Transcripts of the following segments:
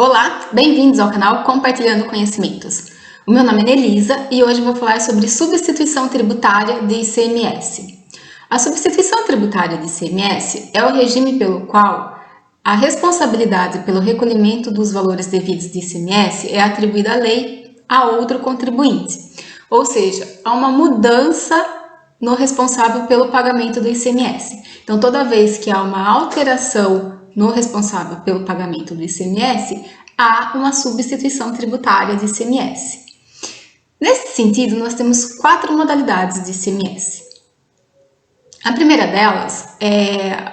Olá, bem-vindos ao canal Compartilhando Conhecimentos. O meu nome é Nelisa e hoje vou falar sobre substituição tributária de ICMS. A substituição tributária de ICMS é o regime pelo qual a responsabilidade pelo recolhimento dos valores devidos de ICMS é atribuída à lei a outro contribuinte, ou seja, há uma mudança no responsável pelo pagamento do ICMS. Então, toda vez que há uma alteração no responsável pelo pagamento do ICMS, há uma substituição tributária de ICMS. Nesse sentido, nós temos 4 modalidades de ICMS. A primeira delas é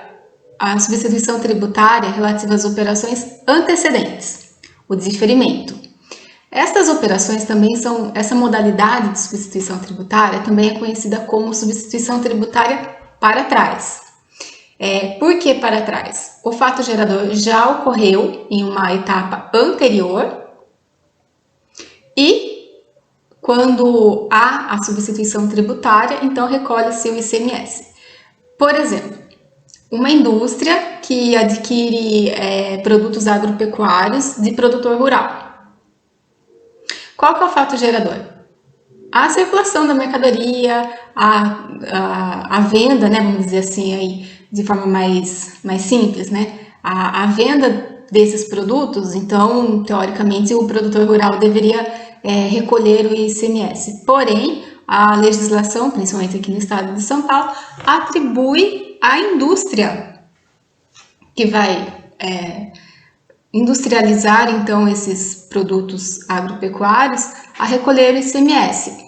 a substituição tributária relativa às operações antecedentes, o diferimento. Estas operações também são, essa modalidade de substituição tributária também é conhecida como substituição tributária para trás. Por que para trás? O fato gerador já ocorreu em uma etapa anterior e quando há a substituição tributária, então recolhe-se o ICMS. Por exemplo, uma indústria que adquire produtos agropecuários de produtor rural. Qual que é o fato gerador? A circulação da mercadoria, a venda, né, vamos dizer assim, aí, de forma mais simples, né? A venda desses produtos, então, teoricamente, o produtor rural deveria recolher o ICMS. Porém, a legislação, principalmente aqui no estado de São Paulo, atribui à indústria que vai industrializar, então, esses produtos agropecuários a recolher o ICMS.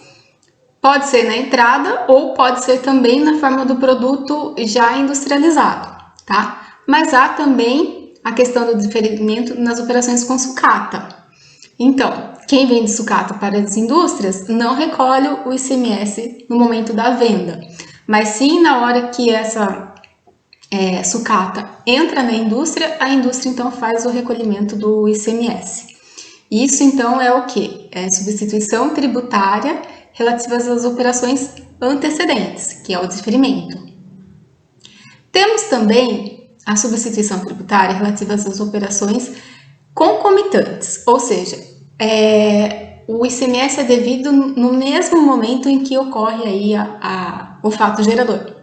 Pode ser na entrada ou pode ser também na forma do produto já industrializado, tá? Mas há também a questão do diferimento nas operações com sucata. Então, quem vende sucata para as indústrias não recolhe o ICMS no momento da venda, mas sim na hora que essa sucata entra na indústria, a indústria então faz o recolhimento do ICMS. Isso então é o que? É substituição tributária relativas às operações antecedentes, que é o diferimento. Temos também a substituição tributária relativa às operações concomitantes, ou seja, o ICMS é devido no mesmo momento em que ocorre aí o fato gerador.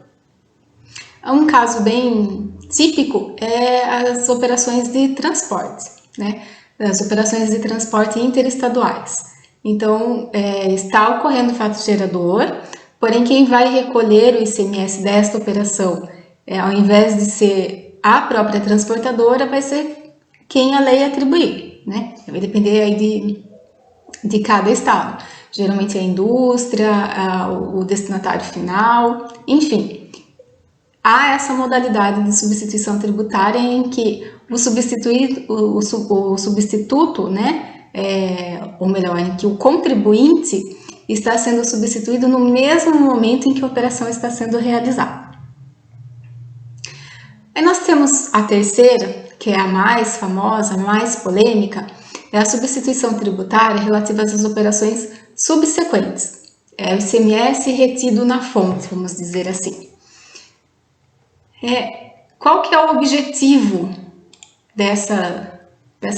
Um caso bem típico é as operações de transporte, né? As operações de transporte interestaduais. Então, está ocorrendo o fato gerador, porém quem vai recolher o ICMS desta operação, ao invés de ser a própria transportadora, vai ser quem a lei atribuir, né? Vai depender aí de cada estado. Geralmente é a indústria, o destinatário final, enfim. Há essa modalidade de substituição tributária em que o substituto, né? Ou melhor, em que o contribuinte está sendo substituído no mesmo momento em que a operação está sendo realizada. Aí nós temos a terceira, que é a mais famosa, a mais polêmica, é a substituição tributária relativa às operações subsequentes. É o ICMS retido na fonte, vamos dizer assim. Qual que é o objetivo dessa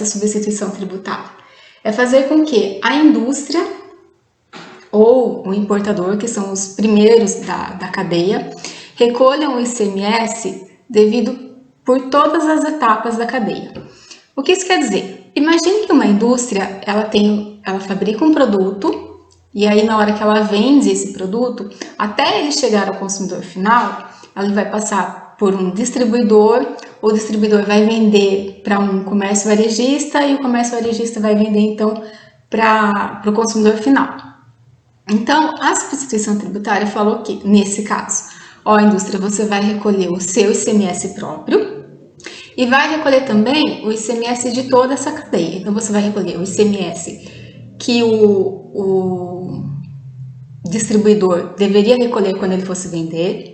substituição tributária? É fazer com que a indústria ou o importador, que são os primeiros da cadeia, recolham o ICMS devido por todas as etapas da cadeia. O que isso quer dizer? Imagine que uma indústria, ela fabrica um produto e aí na hora que ela vende esse produto, até ele chegar ao consumidor final, ela vai passar por um distribuidor, o distribuidor vai vender para um comércio varejista e o comércio varejista vai vender então para o consumidor final. Então, a substituição tributária falou que, nesse caso, indústria, você vai recolher o seu ICMS próprio e vai recolher também o ICMS de toda essa cadeia. Então, você vai recolher o ICMS que o distribuidor deveria recolher quando ele fosse vender,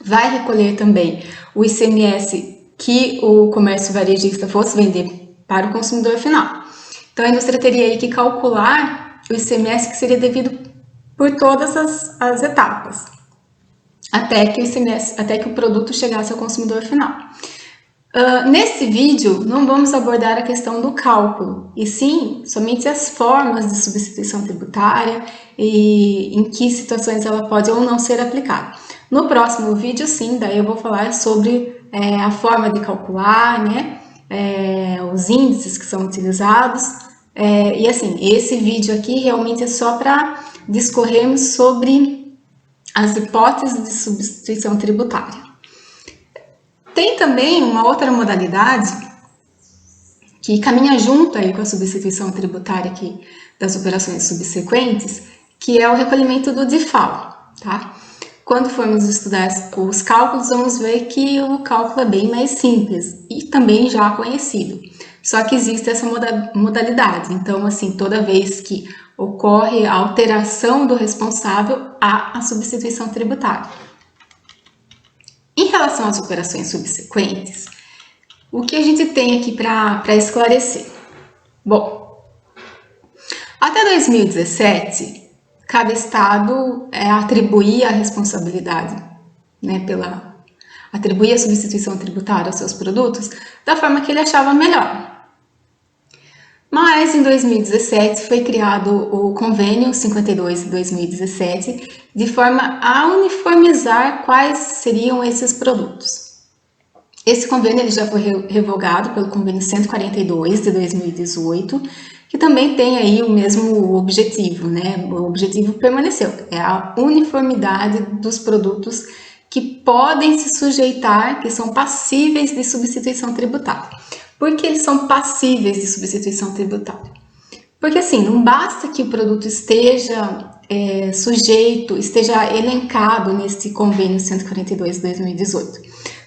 vai recolher também o ICMS que o comércio varejista fosse vender para o consumidor final. Então, a indústria teria aí que calcular o ICMS que seria devido por todas as etapas, até que o produto chegasse ao consumidor final. Nesse vídeo, não vamos abordar a questão do cálculo, e sim somente as formas de substituição tributária e em que situações ela pode ou não ser aplicada. No próximo vídeo, sim, daí eu vou falar sobre a forma de calcular, né, os índices que são utilizados, e assim, esse vídeo aqui realmente é só para discorrermos sobre as hipóteses de substituição tributária. Tem também uma outra modalidade que caminha junto aí com a substituição tributária aqui das operações subsequentes, que é o recolhimento do DIFAL, tá? Quando formos estudar os cálculos, vamos ver que o cálculo é bem mais simples e também já conhecido. Só que existe essa modalidade, então assim, toda vez que ocorre a alteração do responsável, há a substituição tributária. Em relação às operações subsequentes, o que a gente tem aqui para esclarecer? Bom, até 2017, cada estado atribuía a responsabilidade, né, atribuía a substituição tributária aos seus produtos da forma que ele achava melhor. Mas em 2017 foi criado o Convênio 52 de 2017, de forma a uniformizar quais seriam esses produtos. Esse convênio ele já foi revogado pelo Convênio 142 de 2018, que também tem aí o mesmo objetivo, né? O objetivo permaneceu, é a uniformidade dos produtos que podem se sujeitar, que são passíveis de substituição tributária. Por que eles são passíveis de substituição tributária? Porque assim, não basta que o produto esteja sujeito, esteja elencado neste Convênio 142 de 2018.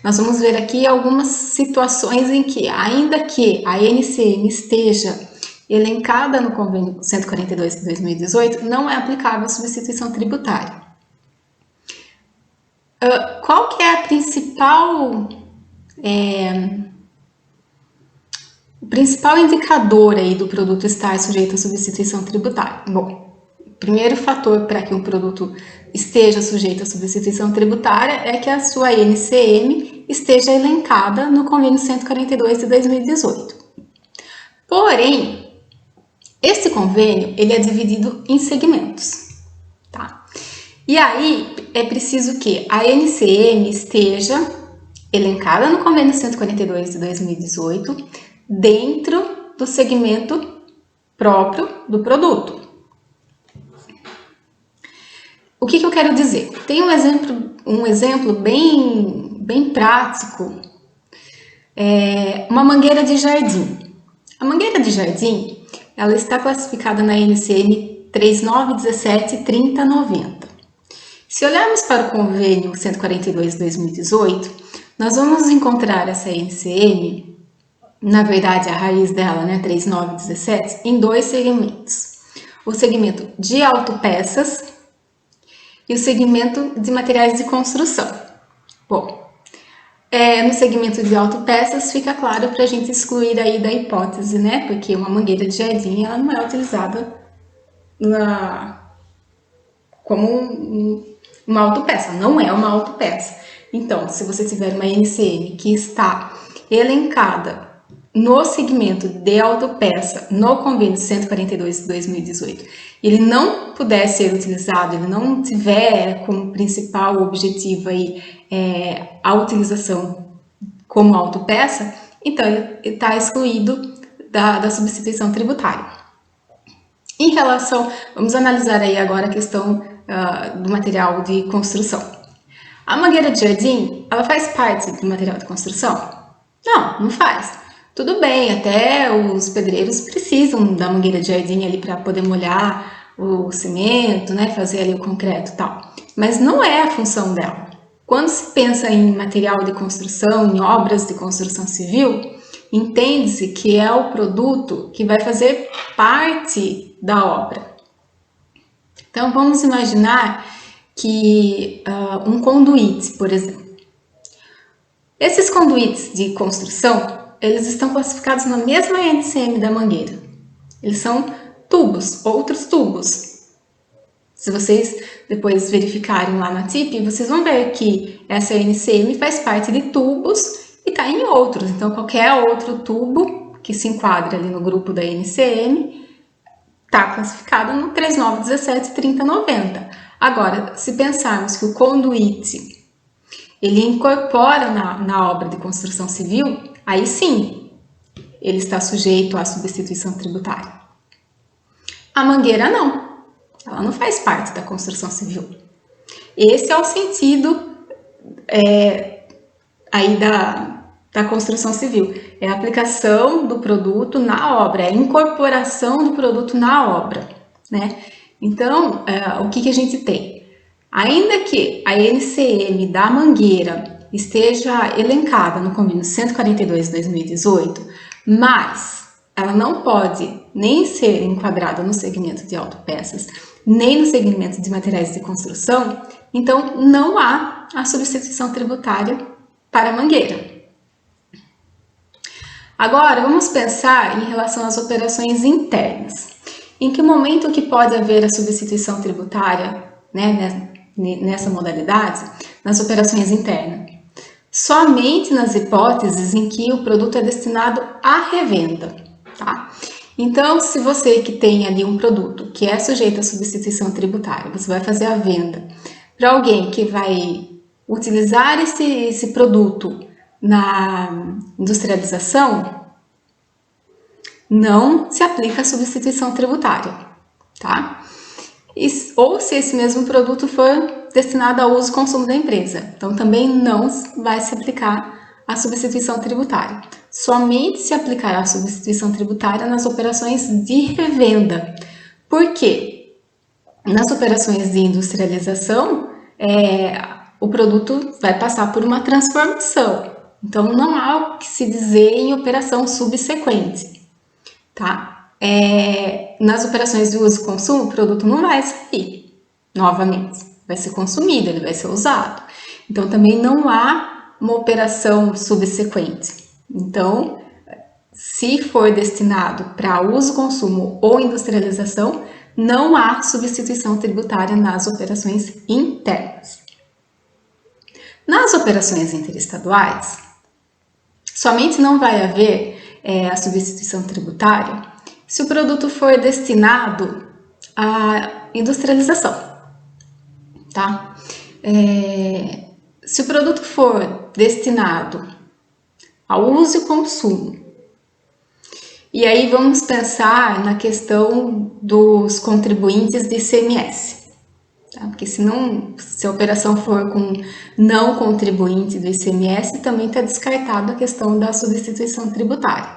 Nós vamos ver aqui algumas situações em que, ainda que a NCM esteja elencada no Convênio 142 de 2018, não é aplicável a substituição tributária. Qual que é a o principal indicador aí do produto estar sujeito à substituição tributária? Bom, o primeiro fator para que um produto esteja sujeito à substituição tributária é que a sua NCM esteja elencada no Convênio 142 de 2018. Porém, esse convênio ele é dividido em segmentos, tá? E aí é preciso que a NCM esteja elencada no Convênio 142 de 2018 dentro do segmento próprio do produto. O que eu quero dizer? Tem um exemplo bem prático, uma mangueira de jardim. A mangueira de jardim, ela está classificada na NCM 3917-3090. Se olharmos para o Convênio 142 de 2018, nós vamos encontrar essa NCM, na verdade a raiz dela, né, 3917, em dois segmentos. O segmento de autopeças e o segmento de materiais de construção. Bom, no segmento de autopeças fica claro para a gente excluir aí da hipótese, né? Porque uma mangueira de jardim ela não é utilizada como uma autopeça, não é uma autopeça. Então, se você tiver uma NCM que está elencada no segmento de autopeça no Convênio 142 de 2018, ele não puder ser utilizado, ele não tiver como principal objetivo aí, a utilização como autopeça, então ele está excluído da substituição tributária. Em relação, vamos analisar aí agora a questão do material de construção. A mangueira de jardim, ela faz parte do material de construção? Não faz. Tudo bem, até os pedreiros precisam da mangueira de jardim ali para poder molhar o cimento, né, fazer ali o concreto e tal. Mas não é a função dela. Quando se pensa em material de construção, em obras de construção civil, entende-se que é o produto que vai fazer parte da obra. Então, vamos imaginar que um conduíte, por exemplo. Esses conduítes de construção, eles estão classificados na mesma NCM da mangueira. Eles são tubos, outros tubos. Se vocês depois verificarem lá na TIP, vocês vão ver que essa NCM faz parte de tubos e está em outros. Então, qualquer outro tubo que se enquadre ali no grupo da NCM está classificado no 3917-3090. Agora, se pensarmos que o conduíte ele incorpora na obra de construção civil, aí sim, ele está sujeito à substituição tributária. A mangueira não, ela não faz parte da construção civil. Esse é o sentido aí da construção civil, é a aplicação do produto na obra, é a incorporação do produto na obra, né? Então, o que a gente tem? Ainda que a NCM da mangueira esteja elencada no convênio 142 de 2018, mas ela não pode nem ser enquadrada no segmento de autopeças, nem no segmento de materiais de construção, então não há a substituição tributária para a mangueira. Agora, vamos pensar em relação às operações internas. Em que momento que pode haver a substituição tributária, né, nessa modalidade? Nas operações internas. Somente nas hipóteses em que o produto é destinado à revenda, tá? Então, se você que tem ali um produto que é sujeito à substituição tributária, você vai fazer a venda para alguém que vai utilizar esse produto na industrialização, não se aplica a substituição tributária, tá? Ou se esse mesmo produto for destinado ao uso e consumo da empresa, então também não vai se aplicar a substituição tributária. Somente se aplicará a substituição tributária nas operações de revenda. Por quê? Nas operações de industrialização, o produto vai passar por uma transformação. Então, não há o que se dizer em operação subsequente, tá? Nas operações de uso e consumo, o produto não vai sair novamente, vai ser consumido, ele vai ser usado. Então, também não há uma operação subsequente. Então, se for destinado para uso, consumo ou industrialização, não há substituição tributária nas operações internas. Nas operações interestaduais, somente não vai haver a substituição tributária se o produto for destinado à industrialização, tá? Se o produto for destinado ao uso e consumo, e aí vamos pensar na questão dos contribuintes de ICMS, tá? Porque se a operação for com não contribuinte do ICMS, também está descartado a questão da substituição tributária.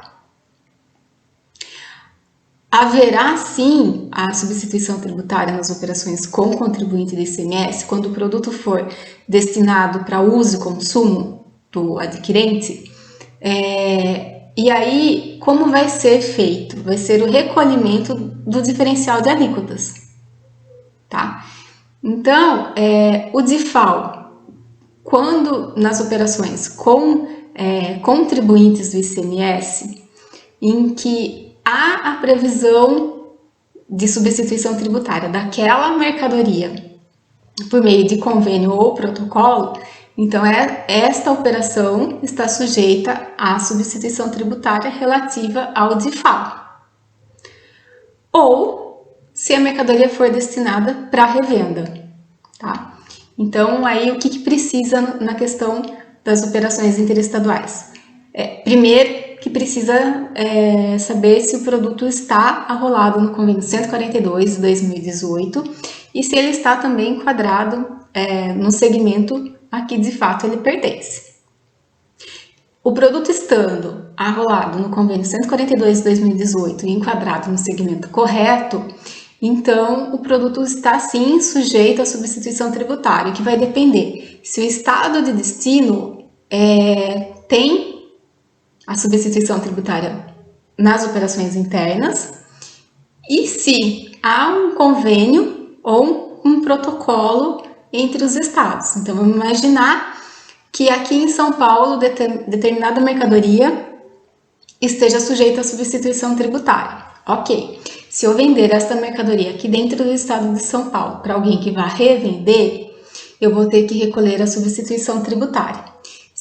Haverá sim a substituição tributária nas operações com contribuinte do ICMS quando o produto for destinado para uso e consumo do adquirente. E aí, como vai ser feito? Vai ser o recolhimento do diferencial de alíquotas, tá? Então, o DIFAL, quando nas operações com contribuintes do ICMS, em que há a previsão de substituição tributária daquela mercadoria por meio de convênio ou protocolo, então esta operação está sujeita à substituição tributária relativa ao DIFAL. Ou se a mercadoria for destinada para revenda, tá? Então, aí o que precisa na questão das operações interestaduais? Primeiro, que precisa saber se o produto está arrolado no convênio 142 de 2018 e se ele está também enquadrado no segmento a que de fato ele pertence. O produto estando arrolado no convênio 142 de 2018 e enquadrado no segmento correto, então o produto está sim sujeito à substituição tributária, que vai depender se o estado de destino tem a substituição tributária nas operações internas e se há um convênio ou um protocolo entre os estados. Então, vamos imaginar que aqui em São Paulo determinada mercadoria esteja sujeita à substituição tributária. Ok, se eu vender esta mercadoria aqui dentro do estado de São Paulo para alguém que vá revender, eu vou ter que recolher a substituição tributária.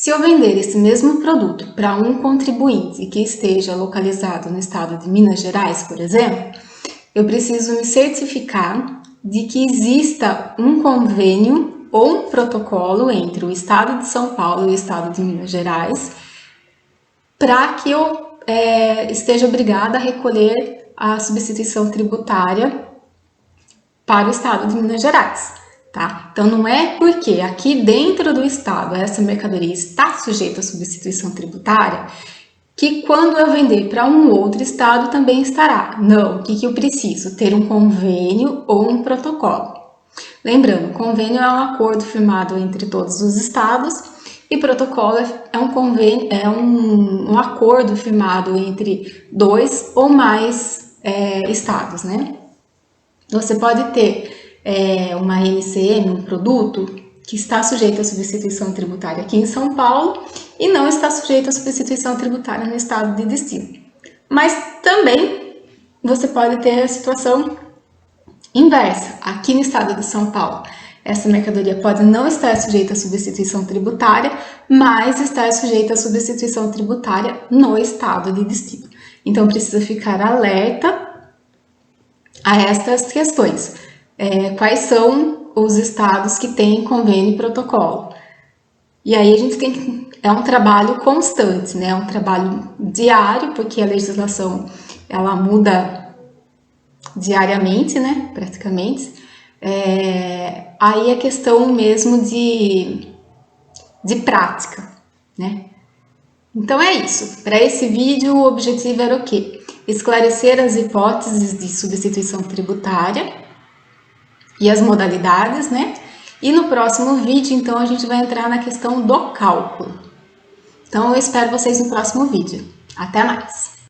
Se eu vender esse mesmo produto para um contribuinte que esteja localizado no estado de Minas Gerais, por exemplo, eu preciso me certificar de que exista um convênio ou um protocolo entre o estado de São Paulo e o estado de Minas Gerais para que eu esteja obrigada a recolher a substituição tributária para o estado de Minas Gerais. Tá? Então, não é porque aqui dentro do estado essa mercadoria está sujeita à substituição tributária que quando eu vender para um outro estado também estará. Não, o que eu preciso? Ter um convênio ou um protocolo. Lembrando, convênio é um acordo firmado entre todos os estados e protocolo é um convênio, um acordo firmado entre 2 ou mais estados, né? Você pode ter uma NCM, um produto que está sujeito à substituição tributária aqui em São Paulo e não está sujeito à substituição tributária no estado de destino. Mas também você pode ter a situação inversa. Aqui no estado de São Paulo, essa mercadoria pode não estar sujeita à substituição tributária, mas estar sujeita à substituição tributária no estado de destino. Então, precisa ficar alerta a estas questões. Quais são os estados que têm convênio e protocolo? E aí a gente tem que... É um trabalho constante, né? É um trabalho diário, porque a legislação ela muda diariamente, né? Praticamente. Aí é questão mesmo de prática, né? Então é isso. Para esse vídeo, o objetivo era o quê? Esclarecer as hipóteses de substituição tributária e as modalidades, né? E no próximo vídeo, então, a gente vai entrar na questão do cálculo. Então, eu espero vocês no próximo vídeo. Até mais!